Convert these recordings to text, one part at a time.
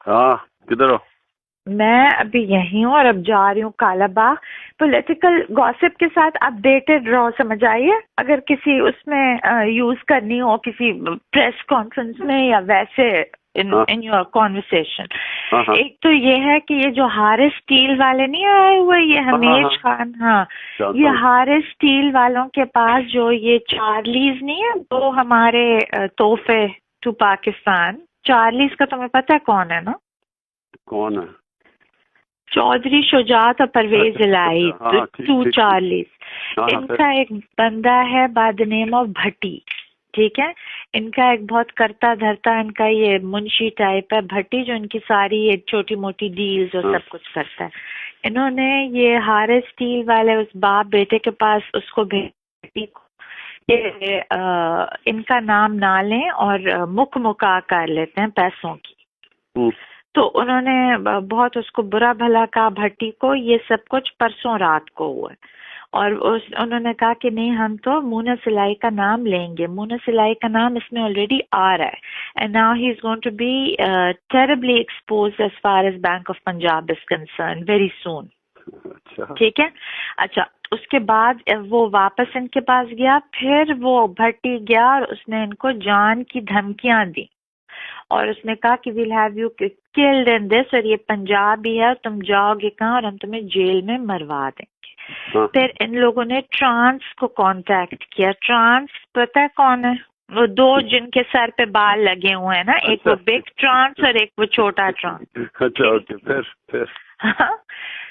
हाँ, किधर हो? मैं अभी यहीं हूँ और अब जा रही हूँ कालाबाग। पॉलिटिकल गॉसिप के साथ अपडेटेड रहो, समझ आइए। अगर किसी उसमें यूज करनी हो किसी प्रेस कॉन्फ्रेंस में या वैसे इन योर कॉन्वर्सेशन। हाँ। एक तो ये है कि ये जो हारिस स्टील वाले नहीं आए हुए, ये हमीज खान, हाँ, ये हारिस स्टील वालों के पास जो ये चार्लीज नहीं है, वो हमारे तोहफे टू पाकिस्तान। चार्लीज का तुम्हें पता है कौन है ना? कौन है? चौधरी शुजात और परवेज इलाही, टू चार्लीज। इनका एक बंदा है बाय द नेम ऑफ भट्टी, ठीक है। इनका एक बहुत करता धरता, इनका ये मुंशी टाइप है भट्टी, जो इनकी सारी ये छोटी मोटी डील्स और सब कुछ करता है। इन्होंने ये हारिस स्टील वाले उस बाप बेटे के पास उसको भट्टी को ये इनका नाम ना लें और मुख मुका कर लेते हैं पैसों की। तो उन्होंने बहुत उसको बुरा भला कहा भट्टी को। ये सब कुछ परसों रात को हुआ और उन्होंने कहा कि नहीं, हम तो मुना सिलाई का नाम लेंगे। मुना सिलाई का नाम इसमें ऑलरेडी आ रहा है and now he is going to be terribly exposed as far as bank of Punjab is concern very soon. ठीक है। अच्छा, उसके बाद वो वापस इनके पास गया, फिर वो भट्टी गया और उसने इनको जान की धमकियां दी और उसने कहा कि will have you killed in this, और ये पंजाब ही है, तुम जाओगे कहाँ और हम तुम्हें जेल में मरवा देंगे। फिर इन लोगों ने ट्रांस को कांटेक्ट किया। ट्रांस पता है कौन है? वो दो जिनके सर पे बाल लगे हुए हैं ना, एक वो बिग ट्रांस और एक वो छोटा ट्रांस। अच्छा, ओके। फिर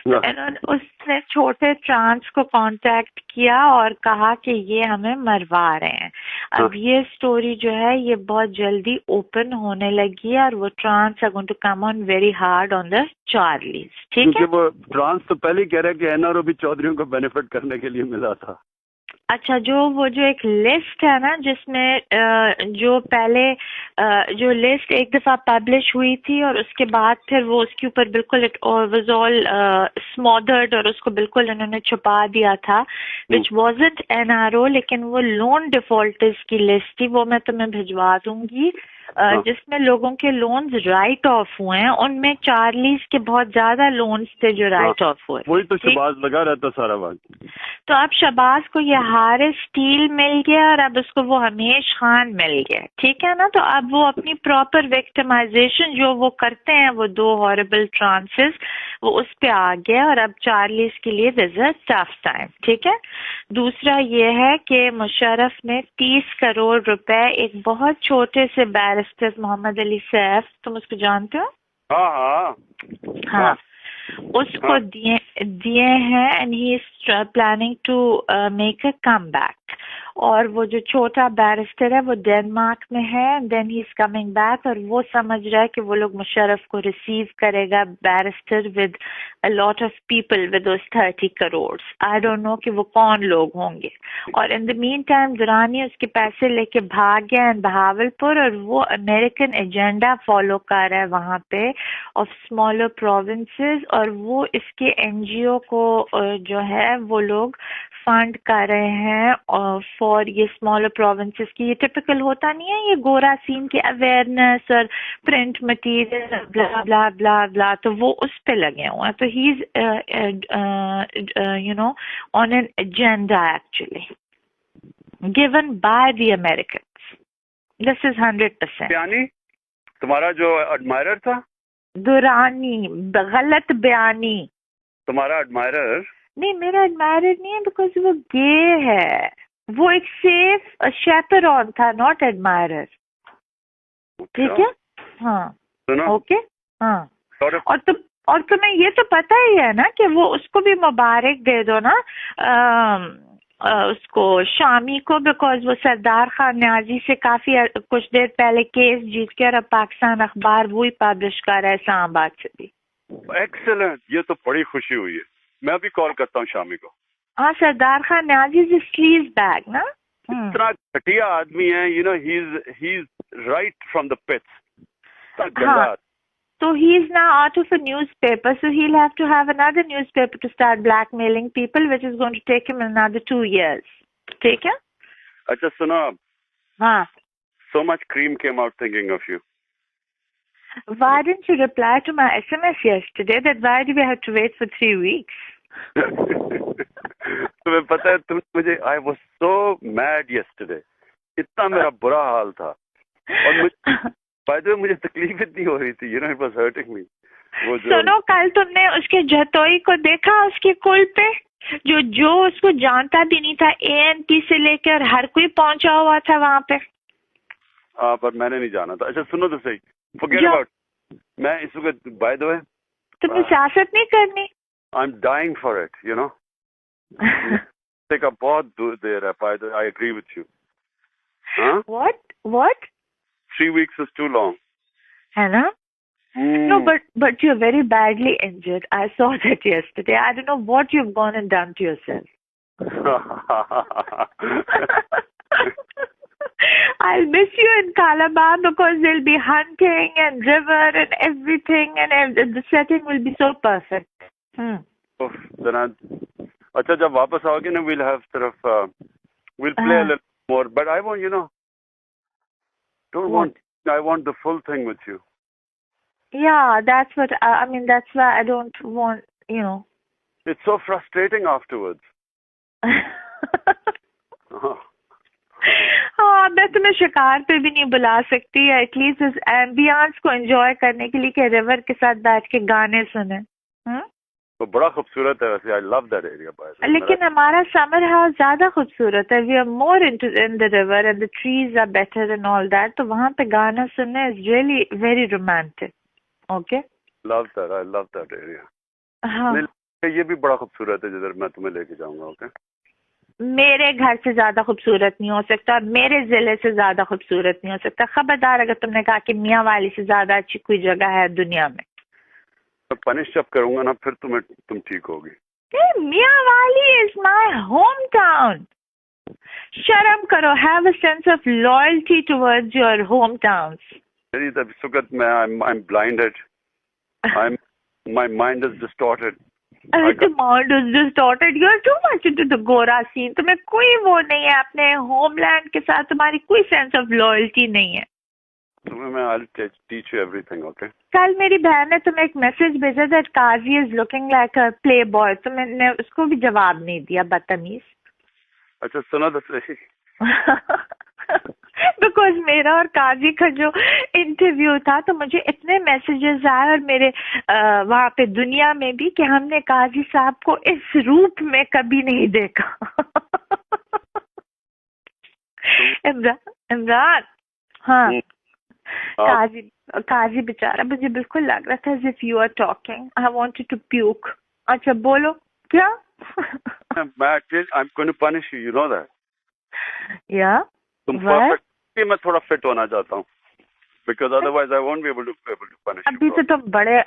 इन्होंने उसने छोटे ट्रांस को कांटेक्ट किया और कहा कि ये हमें मरवा रहे हैं। अब ये स्टोरी जो है ये बहुत जल्दी ओपन होने लगी है और वो trans are going to come on very hard on the Charlies. ठीक है, वो ट्रांस तो पहले ही कह रहा है कि एनआरओ भी चौधरियों को बेनिफिट करने के लिए मिला था। अच्छा, वो जो एक लिस्ट है ना जिसमें जो पहले जो लिस्ट एक दफा पब्लिश हुई थी और उसके बाद फिर वो उसके ऊपर बिल्कुल इट वाज ऑल स्मॉदर्ड और उसको बिल्कुल इन्होंने छुपा दिया था, विच वाजंट एनआरओ, लेकिन वो लोन डिफॉल्टर्स की लिस्ट थी। वो मैं तुम्हें भिजवा दूंगी जिसमें लोगों के लोन्स राइट ऑफ हुए हैं। उनमें चार्लीज के बहुत ज्यादा लोन्स थे जो राइट ऑफ हुए। वही तो शबाज लगा रहता सारा वक्त। तो अब शबाज को ये हारिस स्टील मिल गया और अब उसको वो हमीज खान मिल गया, ठीक है ना। तो अब वो अपनी प्रॉपर विक्टिमाइजेशन जो वो करते हैं, वो दो हॉरिबल ट्रांसेस, वो उस पे आ गया और अब चार्लीज के लिए दिस इज टफ टाइम। ठीक है। दूसरा ये है कि मुशर्रफ ने 30 करोड़ रुपए एक बहुत छोटे से बैरिस्टर मोहम्मद अली सैफ, तुम उसको जानते हो? हाँ, उसको दिए हैं and he is planning to make a comeback. और वो जो छोटा बैरिस्टर है वो डेनमार्क में है and then he is coming back और वो समझ रहा है कि वो लोग मुशर्रफ को रिसीव करेगा barrister with a lot of people with those 30 crore. I don't know कि वो कौन लोग होंगे। और in the meantime Durrani उसके पैसे लेके भाग गया इन बहावलपुर और वो अमेरिकन एजेंडा फॉलो कर रहा है वहाँ पे ऑफ स्मॉलर प्रोविंसेस, और वो इसके एनजीओ को जो है वो लोग फंड कर रहे हैं फॉर ये स्मॉलर प्रोविंसेस की। ये टिपिकल होता नहीं है ये गोरा सीन के अवेयरनेस और प्रिंट मटेरियल ब्ला ब्ला ब्ला ब्ला, तो वो उस पे लगे हुए हैं। तो he is you know on an agenda actually given by the Americans. This is 100%। यानी तुम्हारा जो एडमायरर था दुरानी, गलत बयानी। तुम्हारा एडमायरर? नहीं, मेरा एडमायरर नहीं है बिकॉज वो गे है। वो एक सेफ शेपरॉन था, नॉट एडमायरर। ठीक है। हाँ, ओके। हाँ, और तुम्हें ये तो पता ही है ना कि वो उसको भी मुबारक दे दो ना उसको शामी को, बिकॉज वो सरदार खान न्याजी से काफी कुछ देर पहले केस जीत के और अब पाकिस्तान अखबार वो ही पब्लिश कर रहा है इस्लामाबाद से भी। एक्सीलेंट, ये तो बड़ी खुशी हुई है। मैं अभी कॉल करता हूँ शामी को। हाँ, Sardar Khan Niazi is sleazebag ना। इतना घटिया आदमी है, you know, he is right from the pits. हाँ, so he is now out of a newspaper, so he'll have to have another newspaper to start blackmailing people, which is going to take him another 2 years. ठीक है? अच्छा सुनो, हाँ, so much cream came out thinking of you. Why didn't you reply to my SMS yesterday? That why do we have to wait for 3 weeks? तुम्हें पता है, तुम मुझे I was so mad yesterday. इतना मेरा बुरा हाल था, और by the way मुझे तकलीफ इतनी हो रही थी, it was hurting me. वो सुनो, कल तुमने उसके जतोई को देखा उसके कुल पे, जो उसको जानता भी नहीं था, ANP से लेकर हर कोई पहुंचा हुआ था वहाँ पे। हाँ, पर मैंने नहीं जाना था। अच्छा सुनो तो सही, forget about, मैं इस वक्त by the way तुम्हें सियासत नहीं करनी। I'm dying for it, देखा बहुत देर है, by the way, I agree with you. Huh? What? 3 weeks is too long. है ना? No, but you're very badly injured. I saw that yesterday. I don't know what you've gone and done to yourself. I'll miss you in Calabar because there'll be hunting and river and everything, and the setting will be so perfect. अच्छा, जब वापस आओगे ना, we'll have we'll play a little more. But I want, I want the full thing with you. Yeah, that's what I mean. That's why I don't want, It's so frustrating afterwards. हाँ, मैं तुम्हें शिकार पे भी नहीं बुला सकती, at least इस एम्बियंस को एंजॉय करने के लिए कि रिवर के साथ बैठ के गाने सुने। तो बड़ा खूबसूरत है वैसे, आई लव दैट एरिया। लेकिन हमारा समर हाउस ज्यादा खूबसूरत है, we are more in the river and the trees are better and all that, तो वहाँ पे गाना सुनना is really very romantic. Okay, love that, I love that area. हाँ, ये भी बड़ा खूबसूरत है जिधर मैं तुम्हें लेके जाऊंगा। ओके, मेरे घर से ज्यादा खूबसूरत नहीं हो सकता, मेरे जिले से ज्यादा खूबसूरत नहीं हो सकता। खबरदार अगर तुमने कहा कि मियाँ वाली से ज्यादा अच्छी कोई जगह है दुनिया में। मैं पनिश जब करूंगा ना, फिर तुम ठीक होगी। मियाँ वाली इज माय होम टाउन। शर्म करो, have a sense of loyalty towards your home towns. मेरी तब सुगत में I am blinded, my mind is distorted. The mind is distorted. You're too much into the Gora scene. तुम्हें कोई वो नहीं है अपने होमलैंड के साथ, तुम्हारी कोई सेंस ऑफ लॉयल्टी नहीं है। तुम्हें मैं I'll teach you everything, okay? कल मेरी बहन ने तुम्हें एक मैसेज भेजा that Qazi is looking like a playboy, तो मैंने उसको भी जवाब नहीं दिया, बदतमीज। अच्छा सुनो तो सही। बिकॉज मेरा और काजी का जो इंटरव्यू था, तो मुझे इतने मैसेजेस आए और मेरे वहाँ पे दुनिया में भी कि हमने काजी साहब को इस रूप में कभी नहीं देखा। इमरान, हाँ, काजी बेचारा, मुझे बिल्कुल लग रहा था as if you are talking. I wanted to puke. अच्छा बोलो क्या? I'm going to punish you, you know that. Yeah. तुम perfect, मैं थोड़ा फिट होना चाहता हूँ, because otherwise I won't be able to punish you. अभी तो तुम बड़े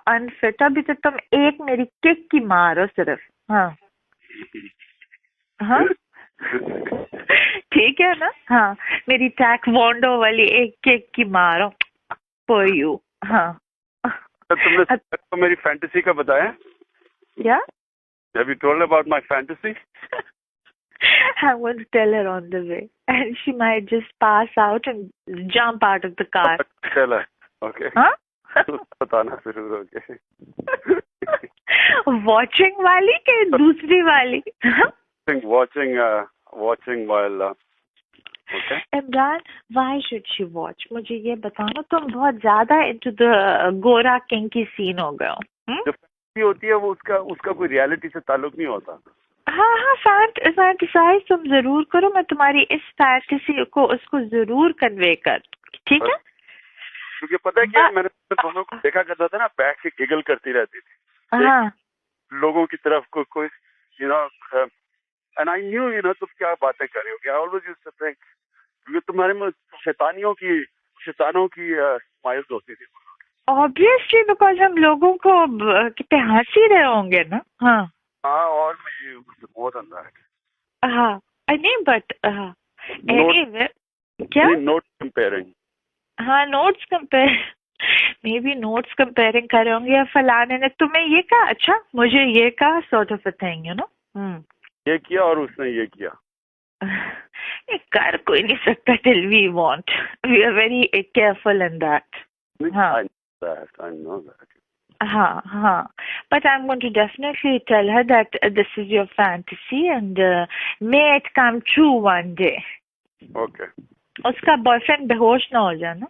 अनफिट, अभी तो तुम एक मेरी किक की मारो सिर्फ। हाँ हाँ, ठीक है ना? हाँ, मेरी टैक्वांडो वाली एक किक की मारो for you। हाँ, तुमने तो मेरी फैंटेसी का बताया क्या? Have you told about my fantasy? I'm going to tell her on the way, and she might just pass out and jump out of the car. Tell her, okay? हाँ? बताना जरूर, okay? Watching वाली के दूसरी वाली? Watching while. Okay. Imran, why should she watch? मुझे ये बताना, तुम बहुत ज्यादा into the गोरा किंग की सीन हो गए हो। जो फैंटेसी होती है वो उसका कोई रियलिटी से ताल्लुक नहीं होता। हाँ हाँ, फैंटेसाइज तुम जरूर करो, मैं तुम्हारी इस फैंटेसी को उसको जरूर कन्वे कर, ठीक है? क्योंकि पता है क्या, मैंने दोनों को देखा करता था ना, बैठ के गिगल करती रहती थी। हाँ, लोगों की तरफ कोई and I knew, तुम क्या बातें कर रही हो। I always used to think, क्योंकि तुम्हारे में शैतानों की स्माइल्स होती थी। Obviously, because हम लोगों को कितने हंसी रहे होंगे ना। हाँ हाँ, और more than that. हाँ, नहीं बट anyway, क्या? Note comparing. हाँ, notes compare, may be notes comparing कर रहे होंगे, या फलाने ने तुम्हें ये कहा, अच्छा मुझे ये कहा, sort of a thing, ये किया और उसने ये किया। कर कोई नहीं सकता till we want. We are very careful in that. हाँ I know that. हाँ, but I'm going to definitely tell her that this is your fantasy and may it come true one day. Okay. उसका boyfriend बेहोश ना हो जाए ना।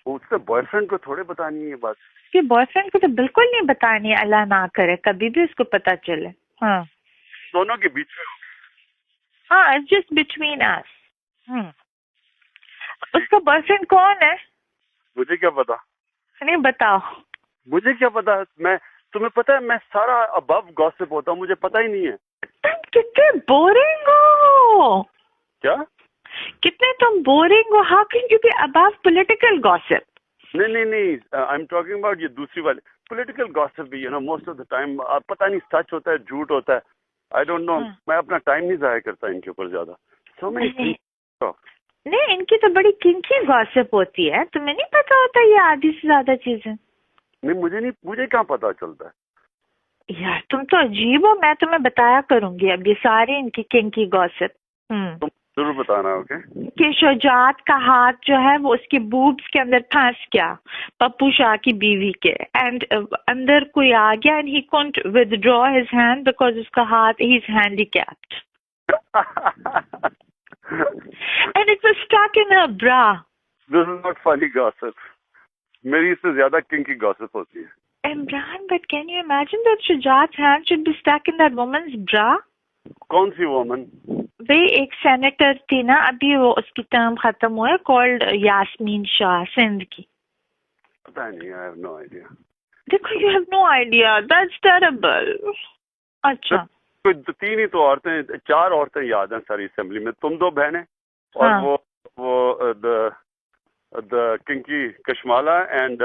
उसके boyfriend को थोड़े बतानी है बात। उसके बॉयफ्रेंड को तो बिल्कुल नहीं बतानी है, अल्लाह ना करे कभी भी उसको पता चले। हाँ दोनों के बीच में। हाँ, इट्स जस्ट बिटवीन अस। उसका बॉयफ्रेंड कौन है? मुझे क्या पता। नहीं बताओ। मुझे क्या पता। मैं, तुम्हें पता है मैं सारा अबव गॉसिप होता हूँ, मुझे पता ही नहीं है। तुम कितने बोरिंग हो। क्या? कितने तुम बोरिंग हो। How can you be above political gossip? नहीं, आई एम टॉकिंग अबाउट ये दूसरी वाली पॉलिटिकल गॉसिप भी, मोस्ट ऑफ द टाइम पता नहीं सच होता है झूठ होता है, आई डोंट नो। मैं अपना टाइम नहीं जाया करता इनके ऊपर ज्यादा। नहीं, इनकी तो बड़ी किंकी गॉसिप होती है, तुम्हें नहीं पता होता ये आधी से ज्यादा चीजें। नहीं, मुझे कहाँ पता चलता है यार तुम तो अजीब हो। मैं तुम्हें बताया करूंगी अब ये सारी इनकी किंकी गॉसिप। तुम जरूर बताना। ओके। कि शुजात का हाथ जो है वो उसके बूब्स के अंदर फंस गया पप्पू शाह की बीवी के, एंड अंदर कोई आ गया and he can't withdraw his hand because उसका हाथ ही is handicapped and it was stuck in her bra. This is not funny gossip. मेरी इससे ज्यादा किंकी गॉसिप होती है। Imran, but can you imagine that Shujat's hand should be stuck in that woman's bra? कौन सी woman? वे एक senator थी ना, अभी वो उसकी टर्म खत्म हुआ है, कॉल्ड यास्मीन शाह, सिंध की। पता नहीं, आई हैव नो आइडिया। देखो, you have no idea, that's terrible. अच्छा, कोई तीन ही तो औरतें, चार औरतें याद हैं सारी असेंबली में, तुम दो बहनें और हाँ। वो द किंकी कशमाला एंड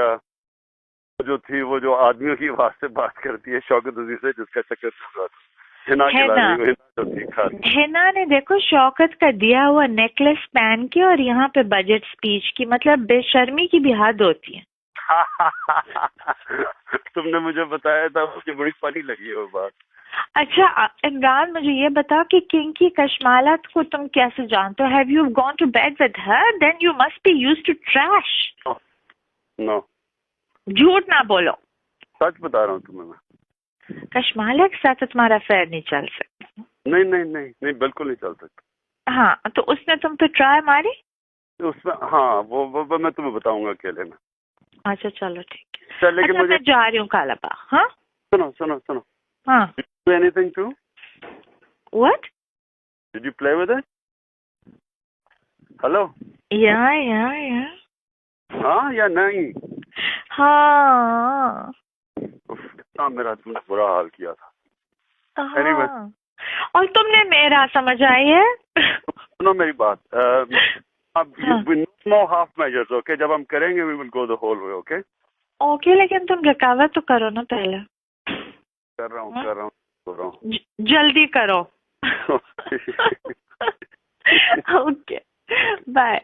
जो थी वो जो आदमियों की आवाज से बात करती है, शौकत अजीज से, जिसका चक्कर चल रहा था। हिना ने देखो शौकत का दिया हुआ नेकलेस पहन के और यहाँ पे बजट स्पीच की, मतलब बेशर्मी की भी हद होती है। तुमने मुझे बताया था, मुझे बड़ी फनी लगी वो बात। अच्छा इमरान, मुझे ये बताओ कि किंकी कशमाला को तुम कैसे जानते हो? Have you gone to bed with her? Then you must be used to trash. No, झूठ ना बोलो, सच बता रहा हूँ तुम्हें मैं। कशमाला के साथ तुम्हारा अफेयर नहीं चल सकता। नहीं, बिल्कुल नहीं चल सकता। हाँ, तो उसने तुम पे ट्राई मारी? उसमें हाँ, वो मैं तुम्हें बताऊंगा अकेले में। अच्छा चलो ठीक है। चल, लेकिन अच्छा, मुझे मैं जा रही हूँ कालाबा। हाँ सुनो। हाँ। Did you do anything too? What? Did you play with it? Hello? Yeah. हाँ या नहीं? हाँ। कितना मेरा तुमने बुरा हाल किया था। हाँ। Anyway. और तुमने मेरा समझ आई है? सुनो मेरी बात। अब no half measures, okay? जब हम करेंगे we will go the whole way, okay? Okay, लेकिन तुम रिकवर तो करो ना पहले। कर रहा हूँ। जल्दी करो। Okay, bye.